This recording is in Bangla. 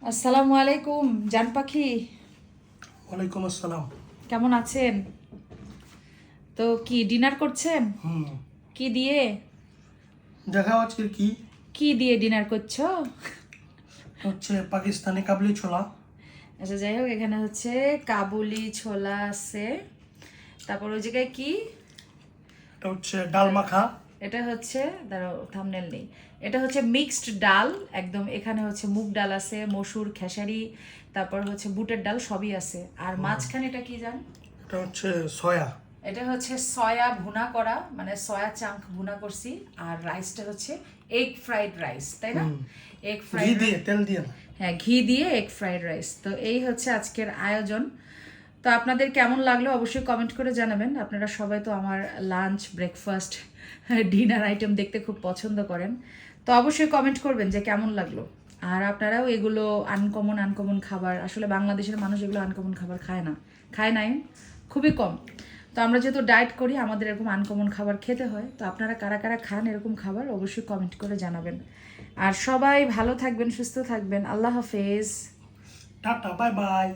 আসসালামু আলাইকুম জান পাখি, ওয়ালাইকুম আসসালাম। কেমন আছেন? তো কি ডিনার করছেন? হুম, কি দিয়ে দেখাও আজকের কি কি দিয়ে ডিনার করছো? হচ্ছে পাকিস্তানি কাবলি ছোলা। আচ্ছা, যাই হোক, এখানে হচ্ছে কাবুলি ছোলা আছে। তারপর ওই জায়গায় কি, এটা হচ্ছে ডাল মাখা। এটা হচ্ছে, দাঁড়াও থাম্বনেল নেই, এটা হচ্ছে মিক্সড ডাল একদম। এখানে হচ্ছে মুগ ডাল আছে, মসুর, খেসারি, তারপর হচ্ছে বুটের ডাল, সবই আছে। আর মাঝখানে এটা কি জান? এটা হচ্ছে সয়া। এটা হচ্ছে সয়া ভুনা করা, মানে সয়া চাঙ্ক ভুনা করছি। আর রাইসটা হচ্ছে এগ ফ্রাইড রাইস, তাই না? এগ ঘি ফ্রাইড, দিয়ে, তেল দিয়ে না। হ্যাঁ, ঘি দিয়ে এগ ফ্রাইড রাইস। তো এই হচ্ছে আজকের আয়োজন। তো আপনাদের কেমন লাগলো অবশ্যই কমেন্ট করে জানাবেন। আপনারা সবাই তো আমার লাঞ্চ, ব্রেকফাস্ট, ডিনার আইটেম দেখতে খুব পছন্দ করেন। তো অবশ্যই কমেন্ট করবেন যে কেমন লাগলো। আর আপনারাও এগুলো আনকমন আনকমন খাবার, আসলে বাংলাদেশের মানুষ এগুলো আনকমন খাবার খায় না, খায় নাই, খুবই কম। তো আমরা যেহেতু ডায়েট করি, আমাদের এরকম আনকমন খাবার খেতে হয়। তো আপনারা কারা কারা খান এরকম খাবার অবশ্যই কমেন্ট করে জানাবেন। আর সবাই ভালো থাকবেন, সুস্থ থাকবেন। আল্লাহ হাফেজ। Tata, bye bye.